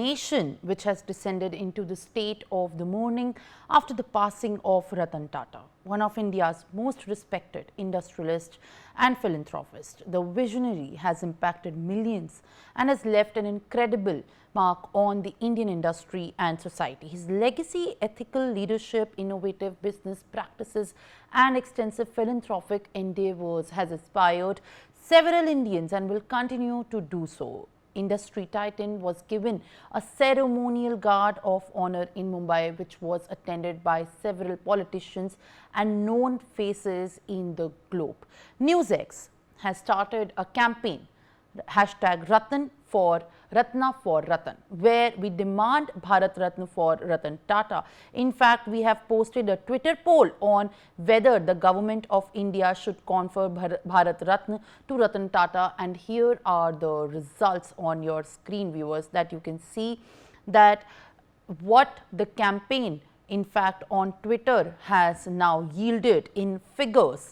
nation which has descended into the state of the mourning after the passing of Ratan Tata, one of India's most respected industrialist and philanthropist. The visionary has impacted millions and has left an incredible mark on the Indian industry and society. His legacy, ethical leadership, innovative business practices and extensive philanthropic endeavors has inspired several Indians and will continue to do so. Industry titan was given a ceremonial guard of honor in Mumbai, which was attended by several politicians and known faces in the globe. NewsX has started a campaign, #Ratan Ratna for Ratan, where we demand Bharat Ratna for Ratan Tata. In fact, we have posted a Twitter poll on whether the government of India should confer Bharat Ratna to Ratan Tata, and here are the results on your screen, viewers, that you can see that what the campaign in fact on Twitter has now yielded in figures,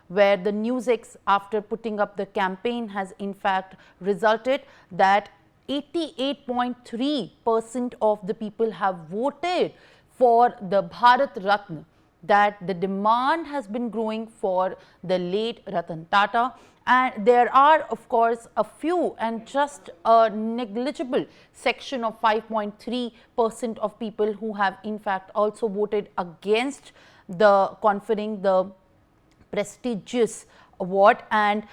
where the NewsX, after putting up the campaign, has in fact resulted that 88.3% of the people have voted for the Bharat Ratna, that the demand has been growing for the late Ratan Tata. And there are of course a few and just a negligible section of 5.3% of people who have in fact also voted against the conferring the prestigious award, and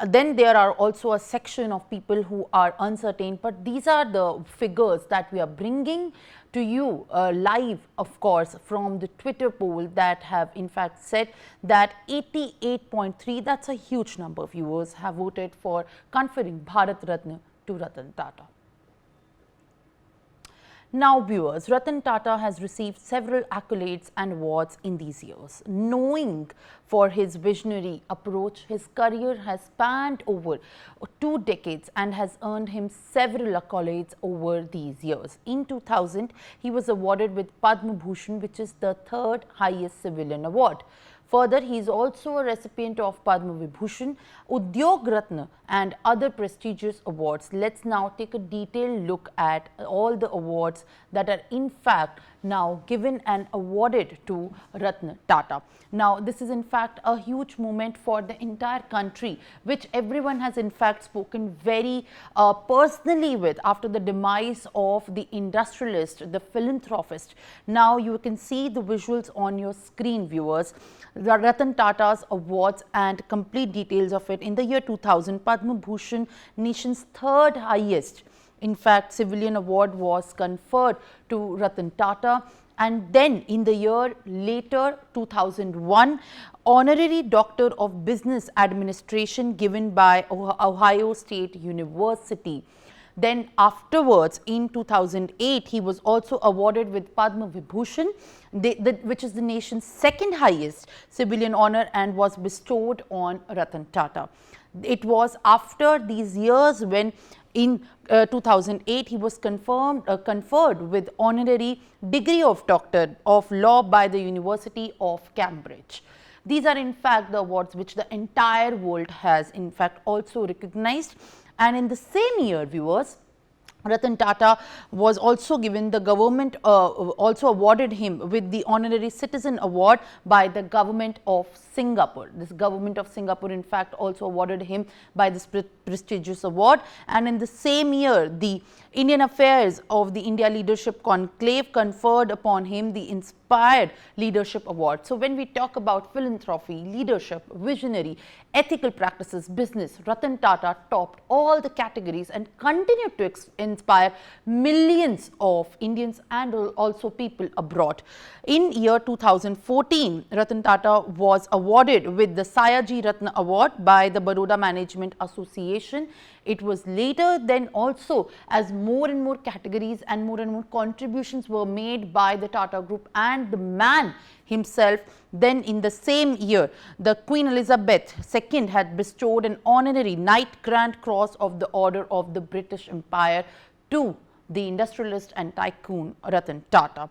then there are also a section of people who are uncertain. But these are the figures that we are bringing to you live, of course, from the Twitter poll that have in fact said that 88.3, that's a huge number of viewers, have voted for conferring Bharat Ratna to Ratan Tata. Now viewers, Ratan Tata has received several accolades and awards in these years. Knowing for his visionary approach, his career has spanned over 2 decades and has earned him several accolades over these years. In 2000, he was awarded with Padma Bhushan, which is the 3rd highest civilian award. Further, he is also a recipient of Padma Vibhushan, Udyog Ratna and other prestigious awards. Let's now take a detailed look at all the awards that are in fact now given and awarded to Ratan Tata. Now, this is in fact a huge moment for the entire country, which everyone has in fact spoken very personally with after the demise of the industrialist, the philanthropist. Now, you can see the visuals on your screen, viewers. The Ratan Tata's awards and complete details of it. In the year 2000, Padma Bhushan, nation's 3rd highest, in fact, civilian award was conferred to Ratan Tata. And then in the year later, 2001, honorary Doctor of Business Administration given by Ohio State University. Then afterwards, in 2008, he was also awarded with Padma Vibhushan, which is the nation's 2nd highest civilian honor, and was bestowed on Ratan Tata. It was after these years when in 2008 he was conferred with honorary degree of Doctor of Law by the University of Cambridge. These are in fact the awards which the entire world has in fact also recognized. And in the same year, viewers, Ratan Tata was also given, the government also awarded him with the Honorary Citizen Award by the government of Singapore. This government of Singapore in fact also awarded him by this prestigious award. And in the same year, the Indian Affairs of the India Leadership Conclave conferred upon him the Inspired Leadership Award. So when we talk about philanthropy, leadership, visionary, ethical practices, business, Ratan Tata topped all the categories and continued to inspire millions of Indians and also people abroad. In year 2014, Ratan Tata was awarded with the Sayaji Ratna Award by the Baroda Management Association. It was later then also, as more and more categories and more contributions were made by the Tata Group and the man himself, then in the same year, the Queen Elizabeth II had bestowed an honorary Knight Grand Cross of the Order of the British Empire to the industrialist and tycoon Ratan Tata.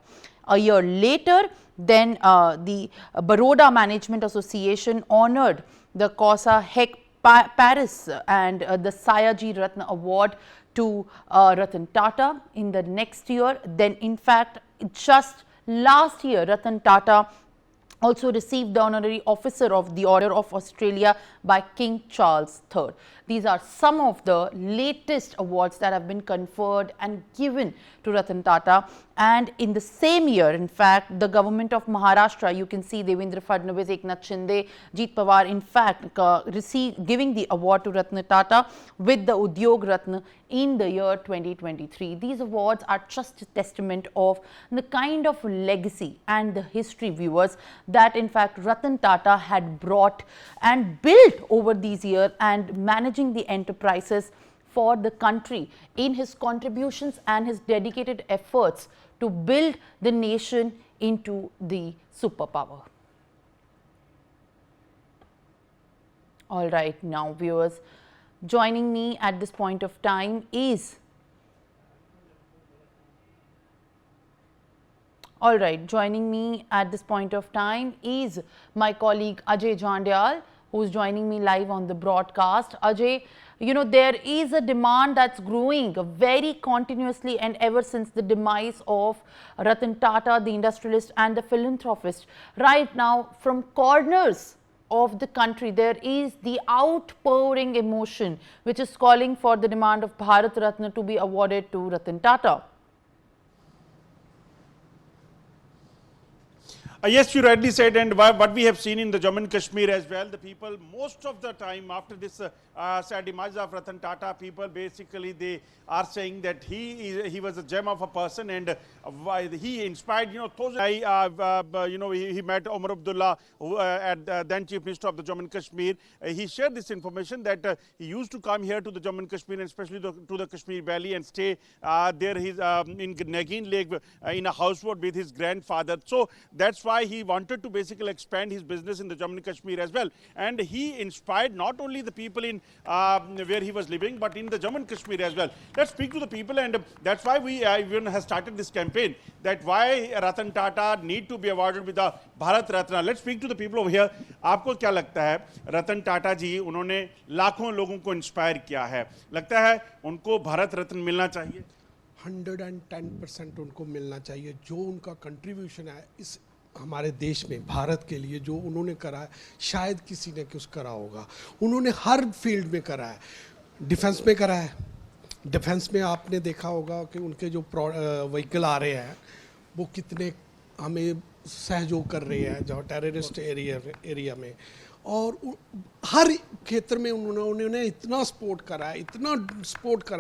A year later, then the Baroda Management Association honored the Causa Hec Paris and the Sayaji Ratna Award to Ratan Tata in the next year. Then in fact, just last year, Ratan Tata also received the Honorary Officer of the Order of Australia by King Charles III. These are some of the latest awards that have been conferred and given to Ratan Tata. And in the same year, in fact, the government of Maharashtra, you can see Devendra Fadnavis, Eknath Shinde, Jeet Pawar, in fact, giving the award to Ratan Tata with the Udyog Ratna in the year 2023. These awards are just a testament of the kind of legacy and the history, viewers, that in fact Ratan Tata had brought and built over these years, and managing the enterprises for the country in his contributions and his dedicated efforts to build the nation into the superpower. All right, now viewers, joining me at this point of time is my colleague Ajay Jandyal, who is joining me live on the broadcast. Ajay, you know, there is a demand that's growing very continuously and ever since the demise of Ratan Tata, the industrialist and the philanthropist. Right now, from corners of the country, there is the outpouring emotion which is calling for the demand of Bharat Ratna to be awarded to Ratan Tata. Yes, you rightly said, and what we have seen in the Jammu and Kashmir as well, the people most of the time after this sad demise of Ratan Tata, people basically they are saying that he was a gem of a person, and he inspired, you know, he met Omar Abdullah, who then Chief Minister of the Jammu and Kashmir. He shared this information that he used to come here to the Jammu and Kashmir, and especially to the Kashmir Valley, and stay there in Nagin Lake in a houseboat with his grandfather. So that's why he wanted to basically expand his business in the Jammu and Kashmir as well, and he inspired not only the people in where he was living, but in the Jammu and Kashmir as well. Let's speak to the people, and that's why we even have started this campaign, that why Ratan Tata need to be awarded with the Bharat Ratna. Let's speak to the people over here. आपको क्या लगता है, रतन टाटा जी उन्होंने लाखों लोगों को inspire किया है, लगता है उनको भारत रत्न मिलना चाहिए? 110% उनको मिलना चाहिए। जो उनका कंट्रीब्यूशन है इस हमारे देश में, भारत के लिए जो उन्होंने करा है, शायद किसी ने कुछ करा होगा। उन्होंने हर फील्ड में करा है, डिफेंस में करा है। डिफेंस में आपने देखा होगा कि उनके जो व्हीकल आ रहे हैं वो कितने हमें सहयोग कर रहे हैं, जो टेररिस्ट एरिया में, और हर क्षेत्र में उन्होंने इतना सपोर्ट करा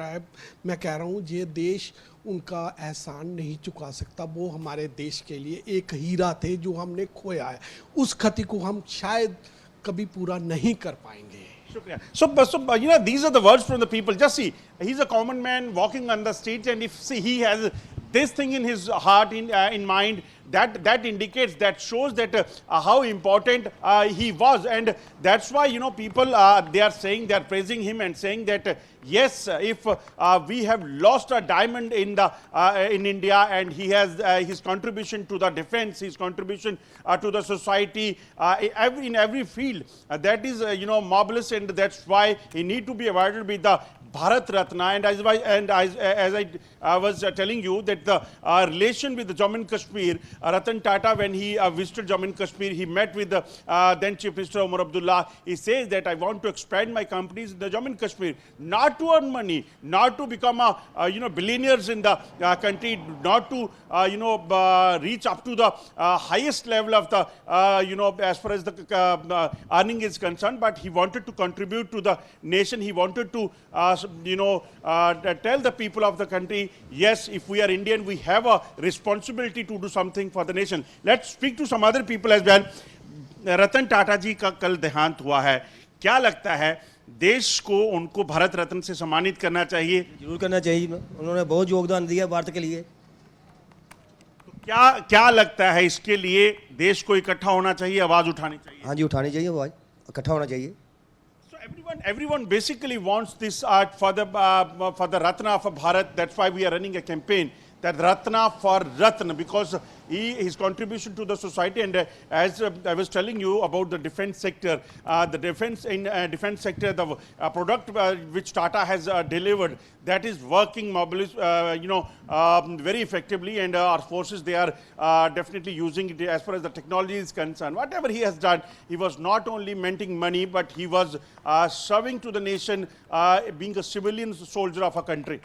है, मैं कह रहा हूँ ये देश उनका एहसान नहीं चुका सकता। वो हमारे देश के लिए एक हीरा थे जो हमने खोया है, उस क्षति को हम शायद कभी पूरा नहीं कर पाएंगे। So, you know, these are the words from the people. Just see, he's a common man walking on the streets, and if he has this thing in his heart, in mind, that indicates, that shows that how important he was, and that's why, you know, people they are saying, they are praising him and saying that yes, if we have lost a diamond in India, and he has his contribution to the defense, his contribution to the society in every field, that is you know, marvelous, and that's why he need to be awarded with the Bharat Ratna. And as I was telling you, that the relation with the Jammu and Kashmir, Ratan Tata, when he visited Jammu and Kashmir, he met with the then Chief Minister Omar Abdullah. He says that I want to expand my companies in the Jammu and Kashmir, not to earn money, not to become you know, billionaires in the country, not to you know, reach up to the highest level of the you know, as far as the earning is concerned, but he wanted to contribute to the nation. He wanted to you know, tell the people of the country, yes, if we are Indian, we have a responsibility to do something for the nation. Let's speak to some other people as well. Ratan Tata जी का कल देहांत हुआ है, क्या लगता है देश को उनको भारत रत्न से सम्मानित करना चाहिए? जरूर करना चाहिए, उन्होंने बहुत योगदान दिया भारत के लिए। तो क्या लगता है, इसके लिए देश को इकट्ठा होना चाहिए, आवाज उठानी चाहिए? हाँ जी, उठानी चाहिए, आवाज इकट्ठा होना चाहिए। Everyone basically wants this art for the Ratna of Bharat. That's why we are running a campaign, that Ratna for Ratna, because his contribution to the society, and as I was telling you about the defense sector, the defense sector, the product which Tata has delivered, that is working very effectively, and our forces, they are definitely using it as far as the technology is concerned. Whatever he has done, he was not only minting money, but he was serving to the nation, being a civilian soldier of a country.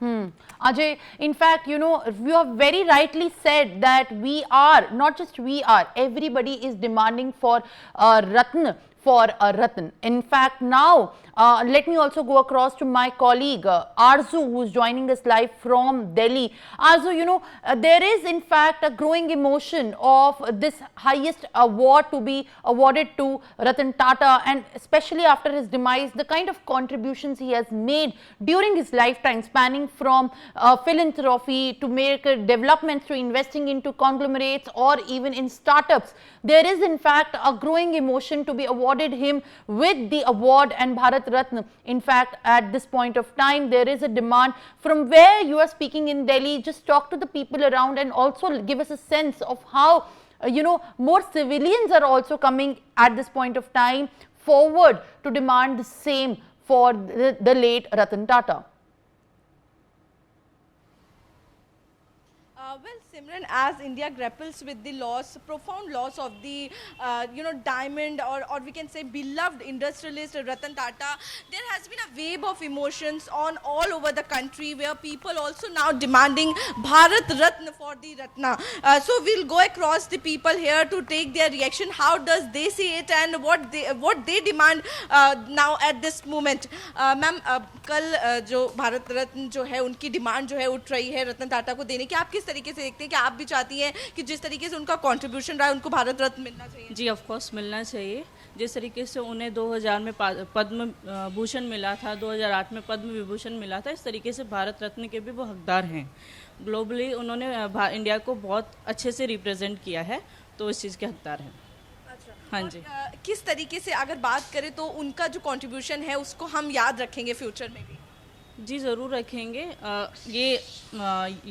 Ajay, in fact, you have very rightly said that we are, not just we are, everybody is demanding for Ratna for Ratan. In fact, now let me also go across to my colleague Arzu, who is joining us live from Delhi. Arzu, there is in fact a growing emotion of this highest award to be awarded to Ratan Tata, and especially after his demise, the kind of contributions he has made during his lifetime, spanning from philanthropy to make developments to investing into conglomerates or even in startups. There is in fact a growing emotion to be awarded him with the award and Bharat Ratna. In fact, at this point of time, there is a demand. From where you are speaking in Delhi, just talk to the people around and also give us a sense of how more civilians are also coming at this point of time forward to demand the same for the late Ratan Tata. Well, Simran, as India grapples with the profound loss of the, diamond or we can say beloved industrialist Ratan Tata, there has been a wave of emotions on all over the country where people also now demanding Bharat Ratna for the Ratna. So we'll go across the people here to take their reaction. How does they see it and what they demand now at this moment? Ma'am, कल जो भारत रत्न जो है उनकी demand जो है उठ रही है रतन टाटा को देने की, आप किस तरीके से देखते हैं कि आप भी चाहती हैं कि जिस तरीके से उनका कंट्रीब्यूशन रहा है उनको भारत रत्न मिलना चाहिए? जी, ऑफ कोर्स मिलना चाहिए. जिस तरीके से उन्हें 2000 में पद्म भूषण मिला था, 2008 में पद्म विभूषण मिला था, इस तरीके से भारत रत्न के भी वो हकदार हैं. ग्लोबली उन्होंने इंडिया को बहुत अच्छे से रिप्रेजेंट किया है, तो इस चीज़ के हकदार हैं. हाँ जी. किस तरीके से अगर बात करें तो उनका जो कंट्रीब्यूशन है उसको हम याद रखेंगे फ्यूचर में भी? जी ज़रूर रखेंगे. ये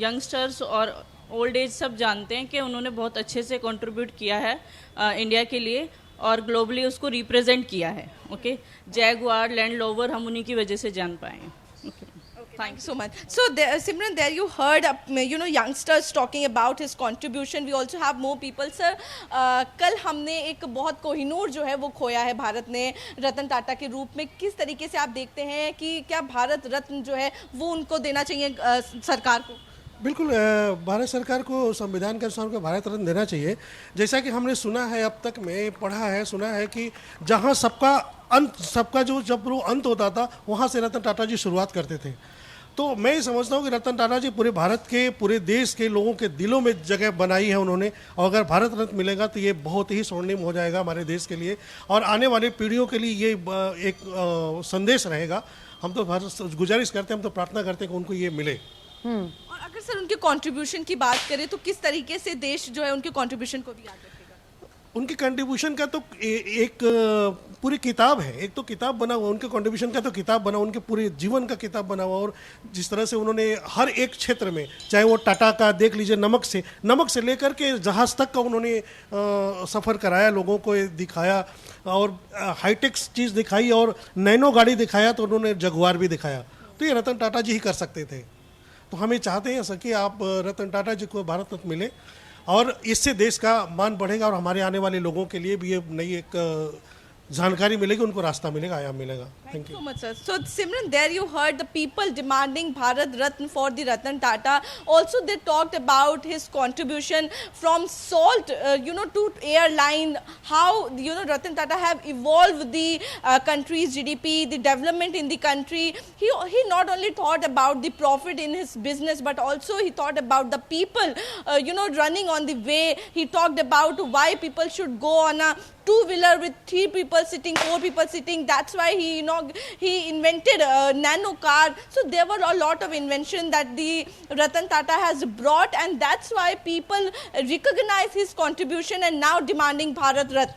यंगस्टर्स और ओल्ड एज सब जानते हैं कि उन्होंने बहुत अच्छे से कंट्रीब्यूट किया है इंडिया के लिए और ग्लोबली उसको रिप्रेजेंट किया है. ओके, जैगुआर, लैंड रोवर हम उन्हीं की वजह से जान पाए हैं. Okay. Thank you so much. So, Simran, there you heard, youngsters talking about his contribution. We also have more people, sir. कल हमने एक बहुत कोहिनूर जो है वो खोया है भारत ने रतन टाटा के रूप में. किस तरीके से आप देखते हैं कि क्या भारत रत्न जो है वो उनको देना चाहिए सरकार को? बिल्कुल, भारत सरकार को संविधान के अनुसार भारत रत्न देना चाहिए. जैसा कि हमने सुना है, अब तक मैं पढ़ा है, सुना है कि जहाँ सबका जो जब वो अंत होता था वहाँ से रतन टाटा जी शुरुआत करते थे. तो मैं समझता हूँ कि रतन टाटा जी पूरे भारत के, पूरे देश के लोगों के दिलों में जगह बनाई है उन्होंने, और अगर भारत रत्न मिलेगा तो ये बहुत ही स्वर्णिम हो जाएगा हमारे देश के लिए और आने वाले पीढ़ियों के लिए ये एक संदेश रहेगा. हम तो गुजारिश करते हैं, हम तो प्रार्थना करते हैं कि उनको ये मिले. और अगर सर उनके कंट्रीब्यूशन की बात करें तो किस तरीके से देश जो है उनके कंट्रीब्यूशन को भी याद रखेगा? उनके कंट्रीब्यूशन का तो एक पूरी किताब है, एक तो किताब बना हुआ, उनके कंट्रीब्यूशन का तो किताब बना, उनके पूरे जीवन का किताब बना हुआ. और जिस तरह से उन्होंने हर एक क्षेत्र में, चाहे वो टाटा का देख लीजिए, नमक से लेकर के जहाज़ तक का उन्होंने सफ़र कराया, लोगों को दिखाया और हाईटेक चीज़ दिखाई और नैनो गाड़ी दिखाया, तो उन्होंने जगुआर भी दिखाया. तो ये रतन टाटा जी ही कर सकते थे. तो हमें चाहते हैं सर कि आप रतन टाटा जी को भारत रत्न मिले और इससे देश का मान बढ़ेगा और हमारे आने वाले लोगों के लिए भी ये नई एक जानकारी मिलेगी, उनको रास्ता मिलेगा, आयाम मिलेगा. Thank you so much, sir. So, Simran, there you heard the people demanding Bharat Ratna for the Ratan Tata. Also, they talked about his contribution from salt, to airline, how, Ratan Tata have evolved the country's GDP, the development in the country. He not only thought about the profit in his business, but also he thought about the people, running on the way. He talked about why people should go on a two-wheeler with 3 people sitting, 4 people sitting. That's why he invented a nano car. So there were a lot of invention that the Ratan Tata has brought, and that's why people recognize his contribution and now demanding Bharat Ratna.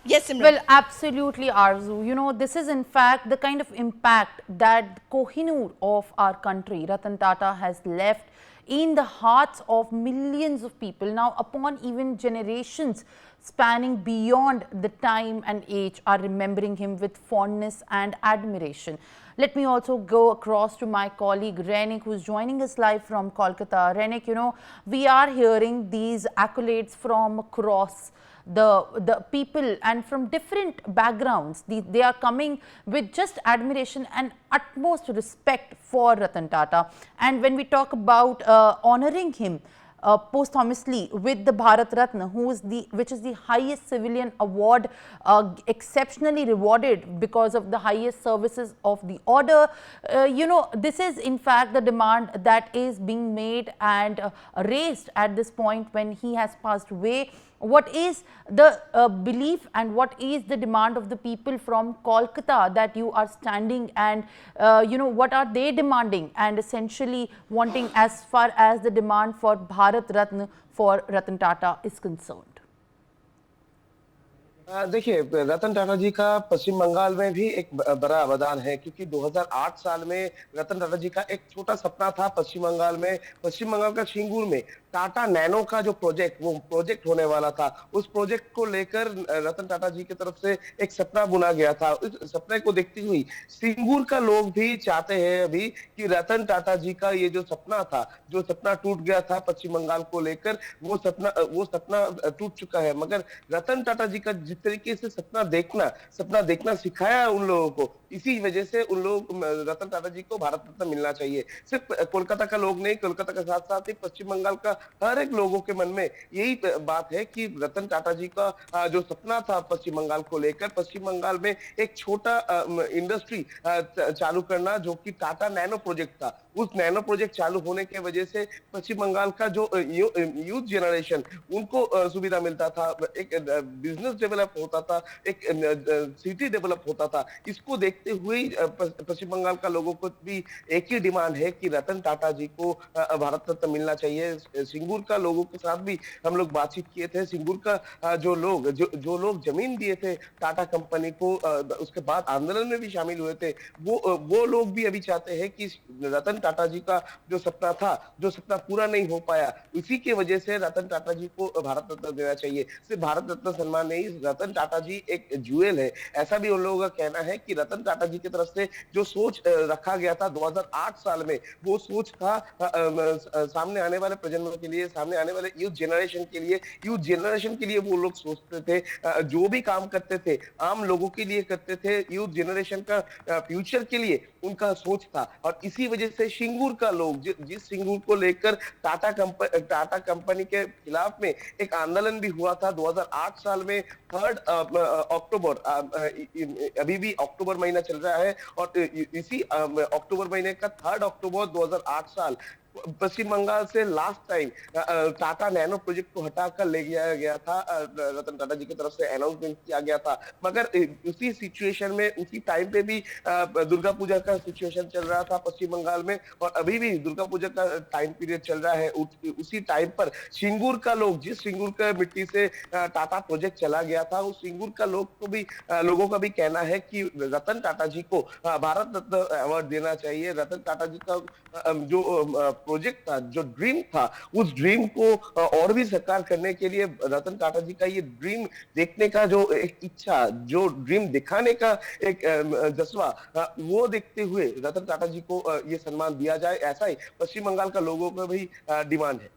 Yes, Simran. Well, absolutely, Arzu. This is in fact the kind of impact that Kohinoor of our country, Ratan Tata, has left in the hearts of millions of people. Now, upon even generations spanning beyond the time and age are remembering him with fondness and admiration. Let me also go across to my colleague Renik, who is joining us live from Kolkata. Renik, you know, we are hearing these accolades from across the people and from different backgrounds. They are coming with just admiration and utmost respect for Ratan Tata. And when we talk about honoring him posthumously with the Bharat Ratna, which is the highest civilian award, exceptionally rewarded because of the highest services of the order. You know, this is in fact the demand that is being made and raised at this point when he has passed away. What is the belief and what is the demand of the people from Kolkata that you are standing, and you know, what are they demanding and essentially wanting as far as the demand for Bharat Ratna for Ratan Tata is concerned? देखिए, रतन टाटा जी का पश्चिम बंगाल में भी एक बड़ा अवदान है, क्योंकि 2008 साल में रतन टाटा जी का एक छोटा सपना था पश्चिम बंगाल में, पश्चिम बंगाल का सिंगूर में टाटा नैनो का जो प्रोजेक्ट होने वाला था, उस प्रोजेक्ट को लेकर रतन टाटा जी की तरफ से एक सपना बुना गया था। उस सपने को देखती हुई सिंगूर का लोग भी चाहते हैं अभी कि रतन टाटा जी का ये जो सपना था, जो सपना टूट गया था पश्चिम बंगाल को लेकर, वो सपना टूट चुका है। मगर रतन टाटा जी का जिस तरीके से सपना देखना सिखाया उन लोगों को, इसी वजह से उन लोग रतन टाटा जी को भारत रत्न मिलना चाहिए। सिर्फ कोलकाता का लोग नहीं, कोलकाता के साथ साथ ही पश्चिम बंगाल का हर एक लोगों के मन में यही बात है कि रतन टाटा जी का जो सपना था पश्चिम बंगाल को लेकर, पश्चिम बंगाल में एक छोटा इंडस्ट्री चालू करना, जो कि टाटा नैनो प्रोजेक्ट था, उस नैनो प्रोजेक्ट चालू होने के वजह से पश्चिम बंगाल का जो यूथ जनरेशन, उनको सुविधा मिलता था, एक बिजनेस डेवलप होता था, एक सिटी डेवलप होता था। इसको देखते हुए पश्चिम बंगाल का लोगों को भी एक ही डिमांड है कि रतन टाटा जी को भारत रत्न मिलना चाहिए। सिंगूर का लोगों के साथ भी हम लोग बातचीत किए थे। सिंगूर का जो लोग जमीन दिए थे टाटा कंपनी को, उसके बाद आंदोलन में भी शामिल हुए थे, वो लोग भी अभी चाहते हैं कि रतन टाटा जी का जो सपना था, जो सपना पूरा नहीं हो पाया, उसी के वजह से रतन टाटा जी को भारत रत्न देना चाहिए। सिर्फ भारत रत्न सम्मान नहीं, रतन टाटा जी एक ज्वेल है, ऐसा भी उन लोगों का कहना है कि रतन टाटा जी की तरफ से जो सोच रखा गया था 2008 साल में, वो सोच था सामने आने वाले प्रजन्म के लिए, सामने आने वाले यूथ जनरेशन के लिए वो लोग सोचते थे, जो भी काम करते थे आम लोगों के लिए करते थे, यूथ जनरेशन का फ्यूचर के लिए उनका सोच था। और इसी वजह से सिंगूर का लोग, जिस सिंगूर को लेकर टाटा कंपनी के खिलाफ में एक आंदोलन भी हुआ था 2008 साल में, 3 अक्टूबर, अभी भी अक्टूबर महीना चल रहा है, और इसी अक्टूबर महीने का 3 अक्टूबर 2008 साल पश्चिम बंगाल से last time Tata nano project को हटाकर ले जाया गया था, रतन टाटा जी की तरफ से अनाउंसमेंट किया गया था। मगर उसी सिचुएशन में, उसी टाइम पे भी दुर्गा पूजा का सिचुएशन चल रहा था पश्चिम बंगाल में, और अभी भी दुर्गा पूजा का टाइम पीरियड चल रहा है। उसी टाइम पर सिंगूर का लोग, जिस सिंगूर का मिट्टी से टाटा प्रोजेक्ट चला गया था, उस सिंगूर का लोगों का भी कहना है कि रतन टाटा जी को भारत रत्न अवार्ड देना चाहिए। रतन टाटा जी का जो प्रोजेक्ट था, जो ड्रीम था, उस ड्रीम को और भी साकार करने के लिए रतन टाटा जी का ये ड्रीम देखने का जो एक इच्छा, जो ड्रीम दिखाने का एक जज्बा, वो देखते हुए रतन टाटा जी को ये सम्मान दिया जाए, ऐसा ही पश्चिम बंगाल का लोगों का भी डिमांड है।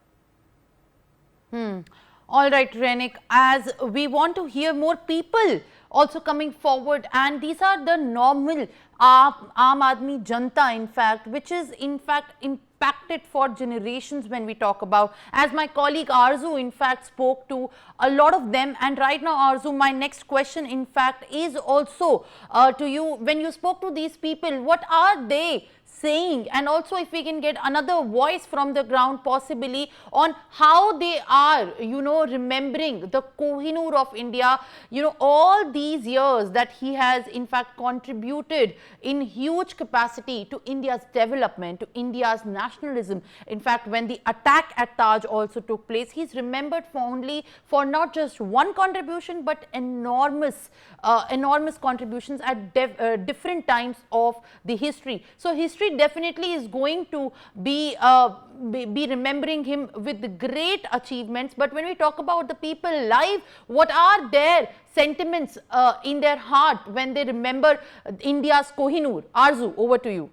All right, Renik, as we want to hear more people also coming forward, and these are the normal Aam Aadmi Janta, in fact, which is in fact impacted for generations when we talk about, as my colleague Arzu in fact spoke to a lot of them. And right now, Arzu, my next question in fact is also to you. When you spoke to these people, what are they saying, and also if we can get another voice from the ground possibly on how they are, you know, remembering the Kohinoor of India, you know, all these years that he has in fact contributed in huge capacity to India's development, to India's nationalism. In fact, when the attack at Taj also took place, he's remembered fondly for not just one contribution but enormous contributions at different times of the history. So history history definitely is going to be remembering him with the great achievements. But when we talk about the people live, what are their sentiments in their heart when they remember India's Kohinoor? Arzu, over to you.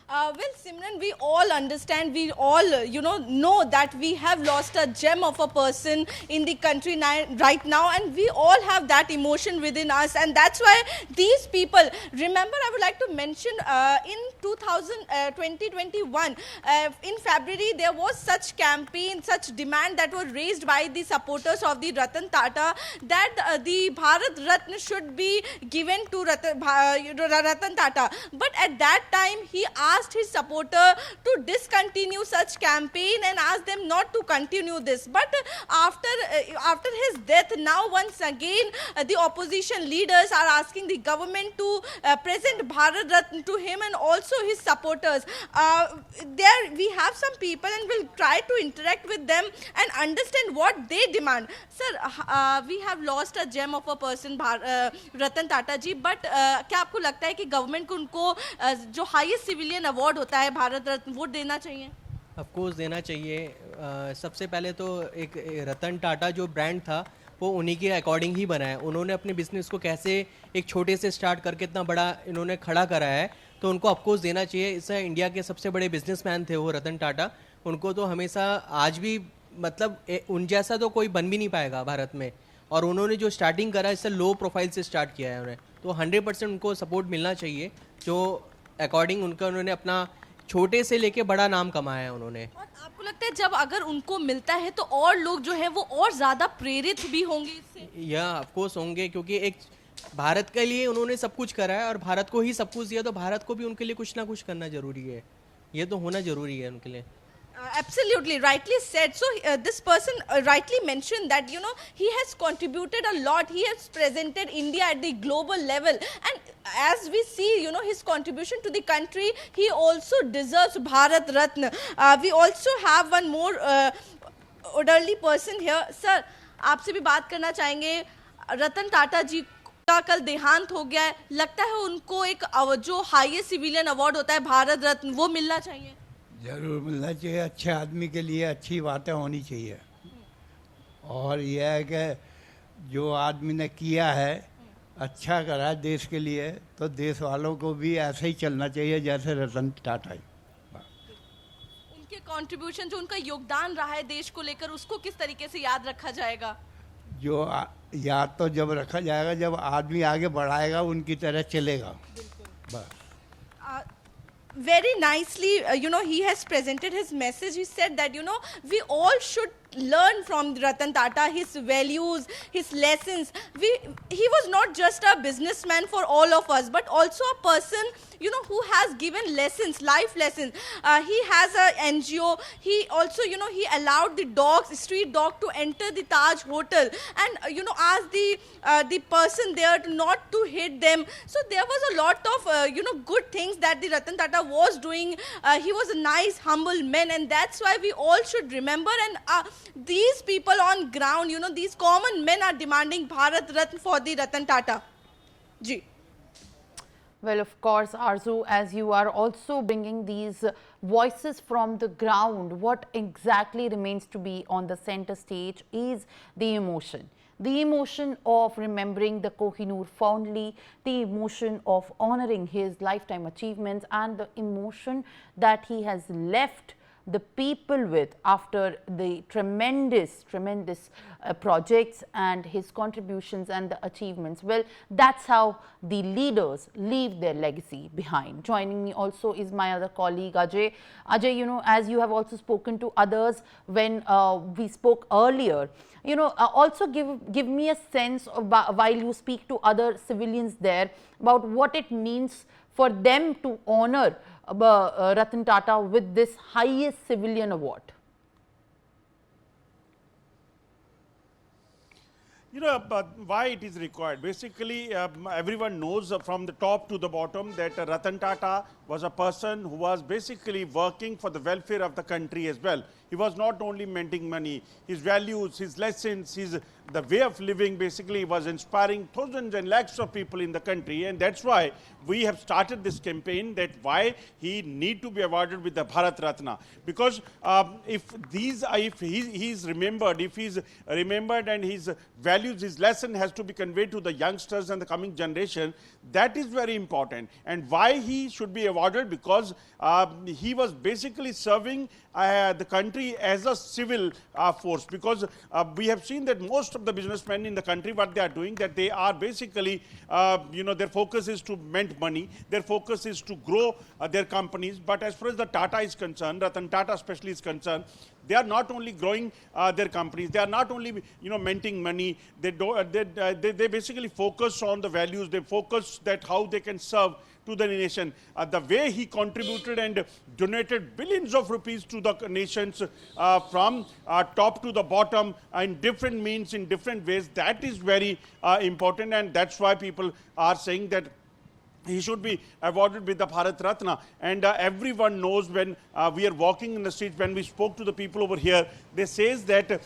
Well, Simran, we all understand, we all, know that we have lost a gem of a person in the country right now, and we all have that emotion within us, and that's why these people, remember, I would like to mention in 2021, in February, there was such campaign, such demand that were raised by the supporters of the Ratan Tata that the Bharat Ratna should be given to Ratan Tata. But at that time, he asked his supporter to discontinue such campaign and asked them not to continue this. But after his death, now once again the opposition leaders are asking the government to present Bharat Ratna to him and also his supporters. There we have some people and we'll try to interact with them and understand what they demand. Sir, we have lost a gem of a person, Ratan Tata ji, but क्या आपको लगता है कि government को उनको जो highest civilian award होता है भारत रत्न वो देना चाहिए? ऑफ कोर्स देना चाहिए। सबसे पहले तो एक रतन टाटा जो ब्रांड था वो उन्हीं के अकॉर्डिंग ही बना है। उन्होंने अपने बिजनेस को कैसे एक छोटे से स्टार्ट करके इतना बड़ा इन्होंने खड़ा करा है, तो उनको ऑफ कोर्स देना चाहिए। इससे इंडिया के सबसे बड़े बिजनेसमैन थे वो रतन टाटा, उनको तो हमेशा आज भी मतलब उन जैसा तो कोई बन भी नहीं पाएगा भारत में। और उन्होंने जो स्टार्टिंग करा इससे लो प्रोफाइल से स्टार्ट किया है उन्हें, तो 100% उनको सपोर्ट मिलना चाहिए जो अकॉर्डिंग उनका उन्होंने अपना छोटे से लेके बड़ा नाम कमाया है उन्होंने। और आपको लगता है जब अगर उनको मिलता है तो और लोग जो है वो और ज़्यादा प्रेरित भी होंगे इससे? या ऑफ कोर्स होंगे, क्योंकि एक भारत के लिए उन्होंने सब कुछ करा है और भारत को ही सब कुछ दिया, तो भारत को भी उनके लिए कुछ ना कुछ करना जरूरी है, ये तो होना जरूरी है उनके लिए। Absolutely, rightly said. So this person rightly mentioned that he has contributed a lot. He has presented India at the global level, and as we see his contribution to the country, he also deserves Bharat Ratna. We also have one more elderly person here. Sir, आपसे भी बात करना चाहेंगे। रतन टाटा जी का कल देहांत हो गया है, लगता है उनको एक जो हाईएस्ट सिविलियन अवार्ड होता है भारत रत्न वो मिलना चाहिए? जरूर मिलना चाहिए। अच्छे आदमी के लिए अच्छी बातें होनी चाहिए, और यह है कि जो आदमी ने किया है अच्छा करा देश के लिए, तो देश वालों को भी ऐसे ही चलना चाहिए जैसे रतन टाटा ही। उनके कंट्रीब्यूशन जो उनका योगदान रहा है देश को लेकर, उसको किस तरीके से याद रखा जाएगा? जो याद तो जब रखा जाएगा जब आदमी आगे बढ़ाएगा उनकी तरह चलेगा बस। Very nicely, he has presented his message. He said that, we all should learn from Ratan Tata, his values, his lessons. He was not just a businessman for all of us, but also a person, who has given lessons, life lessons. He has a NGO. He also, he allowed the street dog to enter the Taj Hotel and, asked the person there not to hit them. So there was a lot of, good things that the Ratan Tata was doing. He was a nice, humble man, and that's why we all should remember. And these people on ground, these common men are demanding Bharat Ratna for the Ratan Tata. Ji. Well, of course, Arzu, as you are also bringing these voices from the ground, what exactly remains to be on the center stage is the emotion. The emotion of remembering the Kohinoor fondly, the emotion of honoring his lifetime achievements, and the emotion that he has left the people with after the tremendous projects and his contributions and the achievements. Well, that's how the leaders leave their legacy behind. Joining me also is my other colleague Ajay. Ajay, as you have also spoken to others when we spoke earlier, also give me a sense of, while you speak to other civilians there, about what it means for them to honor Ratan Tata with this highest civilian award. But why it is required? Basically, everyone knows from the top to the bottom that Ratan Tata was a person who was basically working for the welfare of the country as well. He was not only minting money, his values, his lessons, his the way of living basically was inspiring thousands and lakhs of people in the country, and that's why we have started this campaign, that why he need to be awarded with the Bharat Ratna. Because if he's remembered, if he's remembered and his values, his lesson has to be conveyed to the youngsters and the coming generation, that is very important. And why he should be awarded? Because he was basically serving the country as a civil force. Because we have seen that most of the businessmen in the country, what they are doing, that they are basically, their focus is to mint money, their focus is to grow their companies. But as far as the Tata is concerned, Ratan Tata especially is concerned, they are not only growing their companies, they are not only minting money, they basically focus on the values, they focus that how they can serve to the nation. The way he contributed and donated billions of rupees to the nations from top to the bottom in different means, in different ways, that is very important, and that's why people are saying that he should be awarded with the Bharat Ratna. And everyone knows, when we are walking in the streets, when we spoke to the people over here, they says that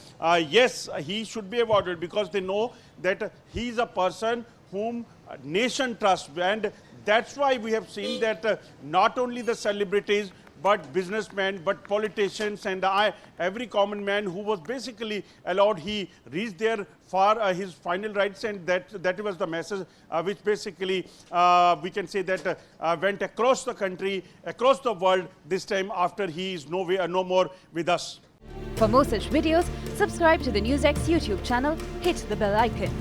yes, he should be awarded, because they know that he is a person whom nation trusts. And that's why we have seen that not only the celebrities, but businessmen, but politicians, and every common man who was basically allowed, he reached there for his final rights. And that was the message which basically we can say that went across the country, across the world, this time after he is no more with us. For more such videos, subscribe to the NewsX YouTube channel, hit the bell icon.